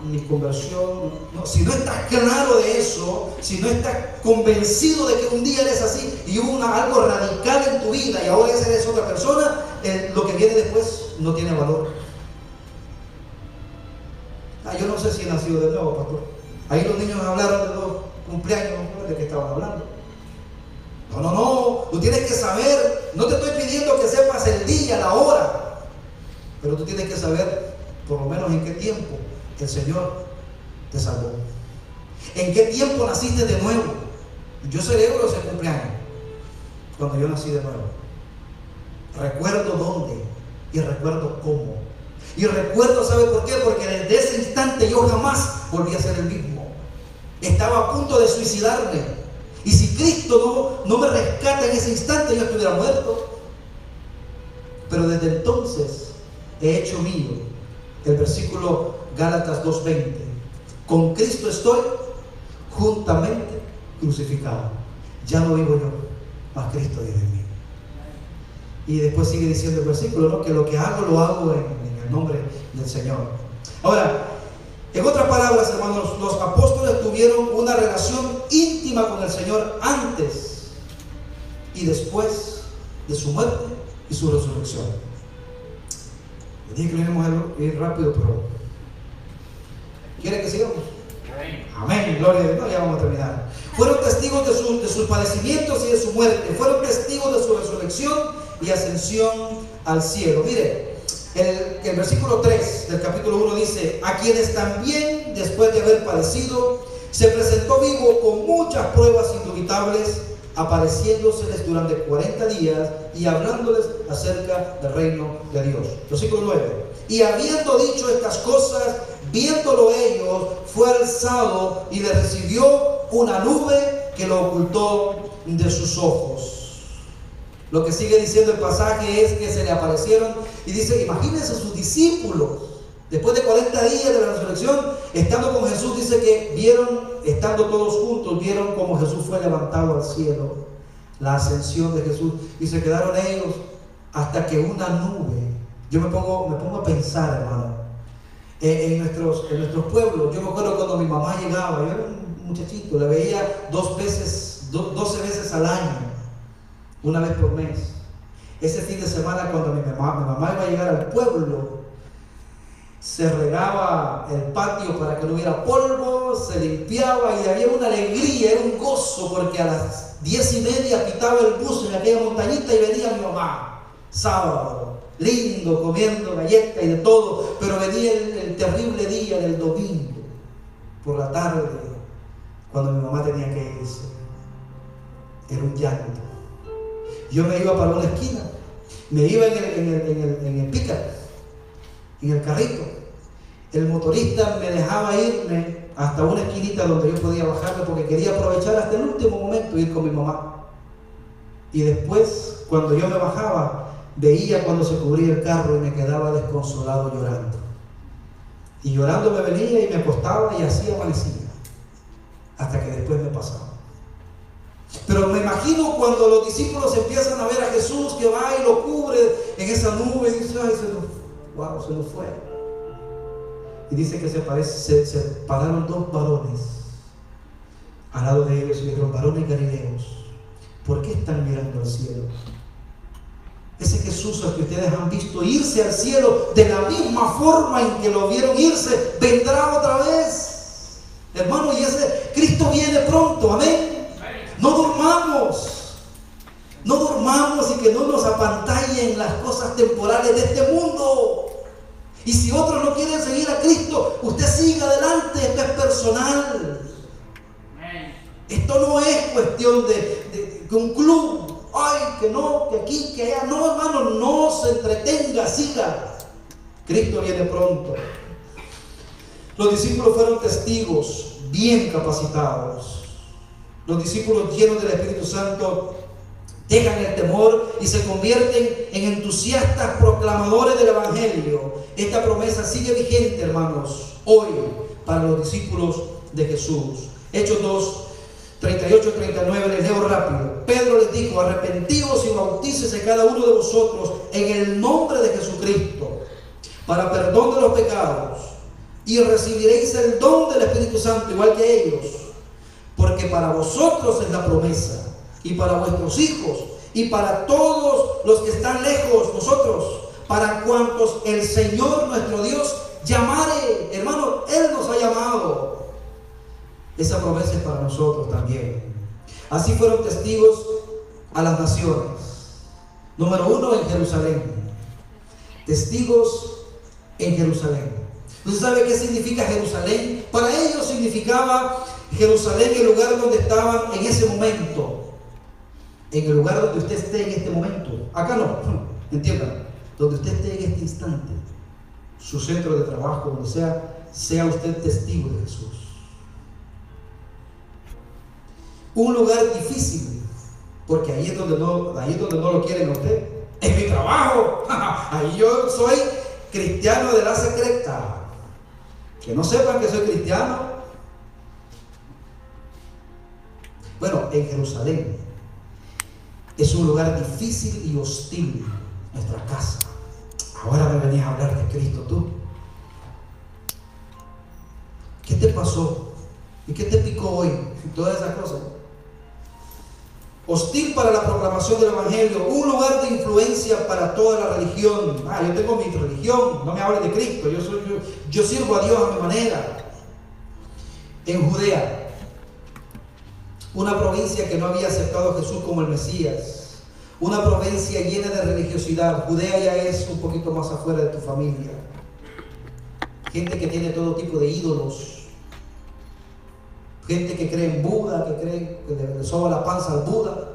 Mi conversión, no, si no estás claro de eso, si no estás convencido de que un día eres así y hubo algo radical en tu vida y ahora eres otra persona, lo que viene después no tiene valor. Yo no sé si he nacido de nuevo, pastor. Ahí los niños hablaron de los cumpleaños, ¿de qué estaban hablando? No, tú tienes que saber, no te estoy pidiendo que sepas el día, la hora, pero tú tienes que saber por lo menos en qué tiempo el Señor te salvó. ¿En qué tiempo naciste de nuevo? Yo celebro ese cumpleaños cuando yo nací de nuevo. Recuerdo dónde y recuerdo cómo. Y recuerdo, ¿sabe por qué? Porque desde ese instante yo jamás volví a ser el mismo. Estaba a punto de suicidarme. Y si Cristo no me rescata en ese instante, yo estuviera muerto. Pero desde entonces he hecho mío el versículo Gálatas 2:20. Con Cristo estoy juntamente crucificado. Ya no vivo yo, mas Cristo vive en mí. Y después sigue diciendo el versículo, ¿no? Que lo que hago, lo hago en el nombre del Señor. Ahora, en otras palabras, hermanos, los apóstoles tuvieron una relación íntima con el Señor antes y después de su muerte y su resurrección. Les dije que lo íbamos a ir rápido, pero ¿quiere que sigamos? Amén, gloria a Dios. No, ya vamos a terminar. Fueron testigos de sus padecimientos y de su muerte. Fueron testigos de su resurrección y ascensión al cielo. Mire, el versículo 3 del capítulo 1 dice: a quienes también, después de haber padecido, se presentó vivo con muchas pruebas indubitables, apareciéndoseles durante 40 días y hablándoles acerca del reino de Dios. Versículo 9. Y habiendo dicho estas cosas, viéndolo ellos, fue alzado y le recibió una nube que lo ocultó de sus ojos. Lo que sigue diciendo el pasaje es que se le aparecieron y dice, imagínense sus discípulos, después de 40 días de la resurrección, estando con Jesús, dice que vieron, estando todos juntos, vieron como Jesús fue levantado al cielo, la ascensión de Jesús, y se quedaron ellos hasta que una nube, yo me pongo a pensar, hermano, en nuestros pueblos. Yo me acuerdo cuando mi mamá llegaba, yo era un muchachito, la veía 12 veces al año, una vez por mes. Ese fin de semana, cuando mi mamá iba a llegar al pueblo, se regaba el patio para que no hubiera polvo, se limpiaba y había una alegría, era un gozo, porque a las 10:30 pitaba el bus en aquella montañita y venía mi mamá, sábado, lindo, comiendo galletas y de todo, pero venía el terrible día del domingo, por la tarde, cuando mi mamá tenía que irse. Era un llanto. Yo me iba para una esquina, me iba en el pickup, en el carrito. El motorista me dejaba irme hasta una esquinita donde yo podía bajarme, porque quería aprovechar hasta el último momento ir con mi mamá. Y después, cuando yo me bajaba, veía cuando se cubría el carro y me quedaba desconsolado llorando. Y llorando me venía y me acostaba y así amanecía, hasta que después me pasaba. Pero me imagino cuando los discípulos empiezan a ver a Jesús que va y lo cubre en esa nube y dice, ay, se nos fue. Y dice que se pararon dos varones al lado de ellos y le dijeron, varones galileos, ¿por qué están mirando al cielo? Ese Jesús al que ustedes han visto irse al cielo, de la misma forma en que lo vieron irse, vendrá otra vez. Hermano, y ese Cristo viene pronto, amén. No durmamos y que no nos apantallen las cosas temporales de este mundo. Y si otros no quieren seguir a Cristo, usted siga adelante, esto es personal. Esto no es cuestión de un club. Ay, que no, que aquí, que allá. No, hermano, no se entretenga, siga. Cristo viene pronto. Los discípulos fueron testigos bien capacitados. Los discípulos llenos del Espíritu Santo dejan el temor y se convierten en entusiastas proclamadores del Evangelio. Esta promesa sigue vigente, hermanos, hoy para los discípulos de Jesús. Hechos 2, 38-39, les leo rápido. Pedro les dijo, arrepentíos y bautícese cada uno de vosotros en el nombre de Jesucristo para perdón de los pecados, y recibiréis el don del Espíritu Santo igual que ellos, porque para vosotros es la promesa, y para vuestros hijos, y para todos los que están lejos, nosotros, para cuantos el Señor nuestro Dios Llamare, hermano, Él nos ha llamado. Esa promesa es para nosotros también. Así fueron testigos a las naciones. Número 1, en Jerusalén. Testigos en Jerusalén. ¿Usted sabe qué significa Jerusalén? Para ellos significaba Jerusalén el lugar donde estaban en ese momento. En el lugar donde usted esté en este momento. Acá no, entiendan. Donde usted esté en este instante. Su centro de trabajo, donde sea usted testigo de Jesús. Un lugar difícil, porque ahí es donde no lo quieren a usted. En mi trabajo, ahí yo soy cristiano de la secreta. Que no sepan que soy cristiano. Bueno, en Jerusalén es un lugar difícil y hostil, nuestra casa. Ahora me venías a hablar de Cristo tú. ¿Qué te pasó? ¿Y qué te picó hoy? Y todas esas cosas. Hostil para la proclamación del Evangelio, un lugar de influencia para toda la religión. Yo tengo mi religión, no me hables de Cristo, yo sirvo a Dios a mi manera. En Judea, una provincia que no había aceptado a Jesús como el Mesías, una provincia llena de religiosidad. Judea ya es un poquito más afuera de tu familia. Gente que tiene todo tipo de ídolos. Gente que cree en Buda, que cree que le soba la panza al Buda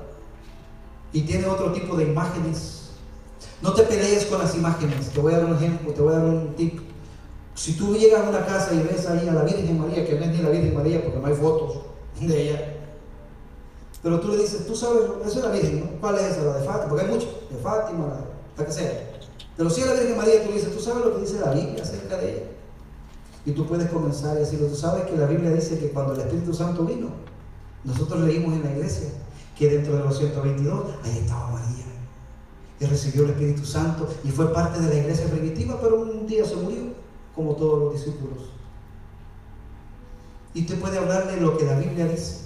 y tiene otro tipo de imágenes. No te pelees con las imágenes. Te voy a dar un ejemplo, te voy a dar un tip. Si tú llegas a una casa y ves ahí a la Virgen María, que no es ni la Virgen María porque no hay fotos de ella, pero tú le dices, tú sabes, esa es la Virgen, ¿no? ¿Cuál es esa? La de Fátima, porque hay muchas, de Fátima, la que sea. Pero si es la Virgen María, tú le dices, tú sabes lo que dice la Biblia acerca de ella. Y tú puedes comenzar y decirlo. Tú sabes que la Biblia dice que cuando el Espíritu Santo vino, nosotros leímos en la iglesia que dentro de los 122, ahí estaba María, y recibió el Espíritu Santo y fue parte de la iglesia primitiva, pero un día se murió, como todos los discípulos. Y te puede hablar de lo que la Biblia dice.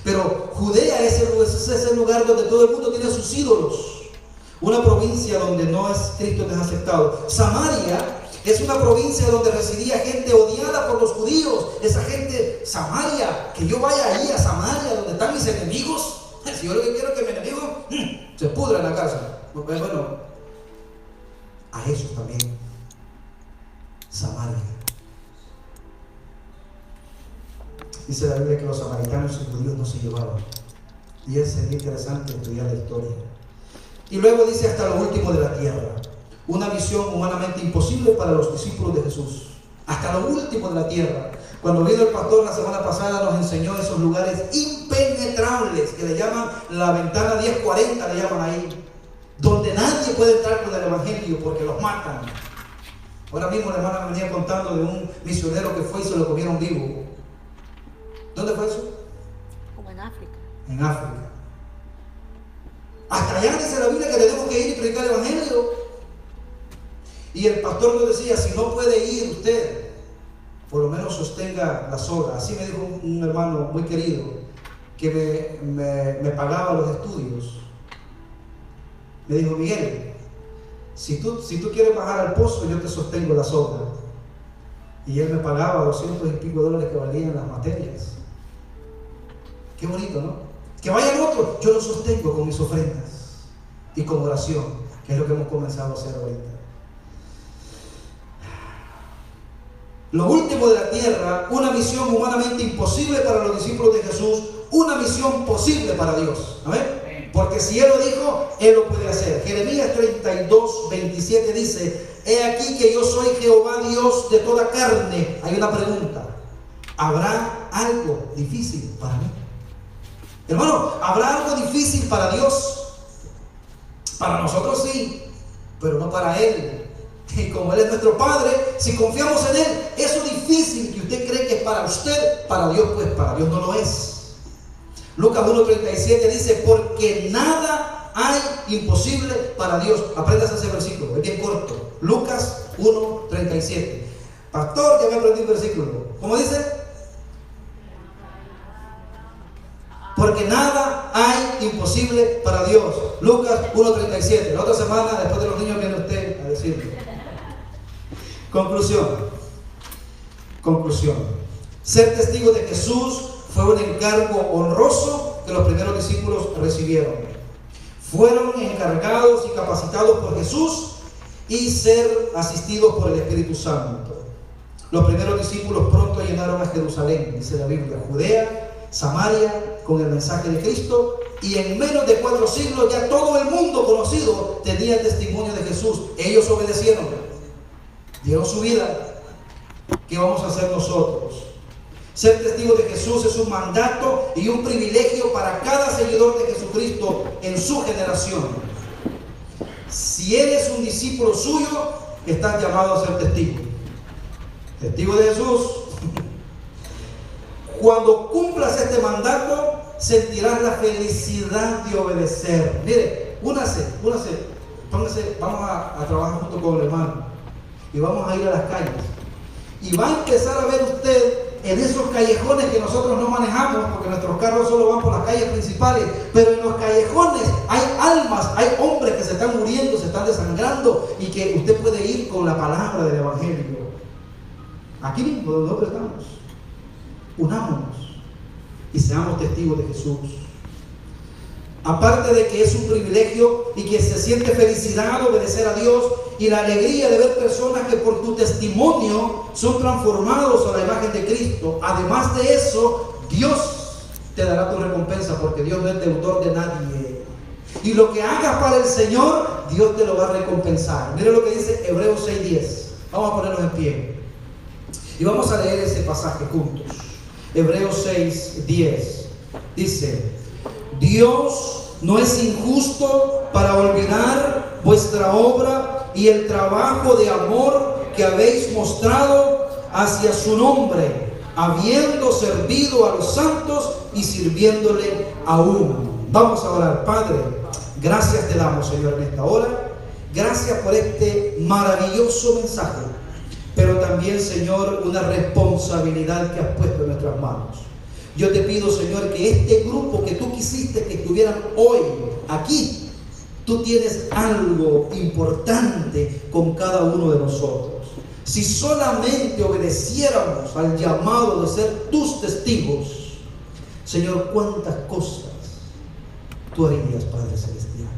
Pero Judea es ese lugar donde todo el mundo tiene sus ídolos. Una provincia donde no es Cristo, no es aceptado. Samaria es una provincia donde residía gente odiada por los judíos. Esa gente, Samaria, que yo vaya ahí a Samaria, donde están mis enemigos. Si yo lo que quiero es que mi enemigo se pudra en la casa. Bueno, a eso también. Samaria. Dice la Biblia que los samaritanos y judíos no se llevaban. Y es interesante estudiar la historia. Y luego dice hasta lo último de la tierra. Una misión humanamente imposible para los discípulos de Jesús. Hasta lo último de la tierra. Cuando vino el pastor la semana pasada, nos enseñó esos lugares impenetrables que le llaman la ventana 1040, le llaman ahí, donde nadie puede entrar con el evangelio porque los matan. Ahora mismo la hermana me venía contando de un misionero que fue y se lo comieron vivo. ¿Dónde fue eso? Como en África. En África. Hasta allá dice la Biblia que tenemos que ir y predicar el evangelio. Y el pastor nos decía, si no puede ir usted, por lo menos sostenga la soga. Así me dijo un hermano muy querido, que me pagaba los estudios. Me dijo, Miguel, si tú quieres bajar al pozo, yo te sostengo la soga. Y él me pagaba $200 y pico que valían las materias. Qué bonito, ¿no? Que vayan otros, yo los sostengo con mis ofrendas y con oración, que es lo que hemos comenzado a hacer ahorita. Lo último de la tierra, una misión humanamente imposible para los discípulos de Jesús, una misión posible para Dios. ¿Amén? Porque si Él lo dijo, Él lo puede hacer. Jeremías 32:27 dice, he aquí que yo soy Jehová Dios de toda carne. Hay una pregunta, ¿habrá algo difícil para mí? Hermano, ¿habrá algo difícil para Dios? Para nosotros sí, pero no para Él. Y como Él es nuestro Padre, si confiamos en Él, eso difícil que usted cree que es para usted, para Dios, pues para Dios no lo es. Lucas 1:37 dice, porque nada hay imposible para Dios. Aprendas ese versículo, es bien corto. Lucas 1:37. Pastor, ya me aprendí el versículo. ¿Cómo dice? Porque nada hay imposible para Dios. Lucas 1:37. La otra semana, después de los niños, viene usted a decirlo. Conclusión. Conclusión. Ser testigo de Jesús fue un encargo honroso que los primeros discípulos recibieron. Fueron encargados y capacitados por Jesús y ser asistidos por el Espíritu Santo. Los primeros discípulos pronto llenaron a Jerusalén, dice la Biblia, Judea, Samaria, con el mensaje de Cristo, y en menos de 4 siglos ya todo el mundo conocido tenía el testimonio de Jesús. Ellos obedecieron, dieron su vida. ¿Qué vamos a hacer nosotros? Ser testigo de Jesús es un mandato y un privilegio para cada seguidor de Jesucristo en su generación. Si eres un discípulo suyo, estás llamado a ser testigo. Testigo de Jesús. Cuando cumplas este mandato, sentirás la felicidad de obedecer. Mire, únase, póngase, vamos a trabajar junto con el hermano y vamos a ir a las calles. Y va a empezar a ver usted en esos callejones que nosotros no manejamos, porque nuestros carros solo van por las calles principales, pero en los callejones hay almas, hay hombres que se están muriendo, se están desangrando, y que usted puede ir con la palabra del Evangelio. Aquí mismo, donde nosotros estamos, unámonos y seamos testigos de Jesús. Aparte de que es un privilegio y que se siente felicidad de obedecer a Dios y la alegría de ver personas que por tu testimonio son transformados a la imagen de Cristo, además de eso, Dios te dará tu recompensa, porque Dios no es deudor de nadie. Y lo que hagas para el Señor, Dios te lo va a recompensar. Mire lo que dice Hebreos 6:10. Vamos a ponernos en pie y vamos a leer ese pasaje juntos. Hebreos 6:10 dice: Dios no es injusto para olvidar vuestra obra y el trabajo de amor que habéis mostrado hacia su nombre, habiendo servido a los santos y sirviéndole aún. Vamos a orar. Padre, gracias te damos, Señor, en esta hora. Gracias por este maravilloso mensaje, pero también, Señor, una responsabilidad que has puesto en nuestras manos. Yo te pido, Señor, que este grupo que tú quisiste que estuvieran hoy aquí, tú tienes algo importante con cada uno de nosotros. Si solamente obedeciéramos al llamado de ser tus testigos, Señor, cuántas cosas tú harías, Padre Celestial.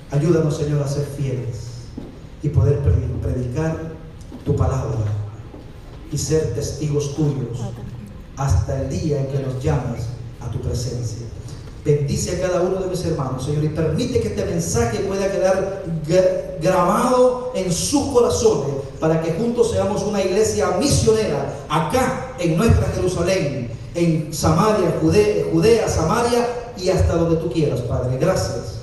Ayúdanos, Señor, a ser fieles y poder predicar tu palabra y ser testigos tuyos hasta el día en que nos llames a tu presencia. Bendice a cada uno de mis hermanos, Señor, y permite que este mensaje pueda quedar grabado en sus corazones, para que juntos seamos una iglesia misionera acá en nuestra Jerusalén, en Samaria, Judea, Samaria y hasta donde tú quieras, Padre. Gracias.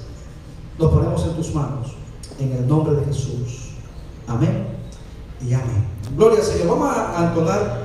Nos ponemos en tus manos, en el nombre de Jesús. Amén y amén. Gloria al Señor. Vamos a entonar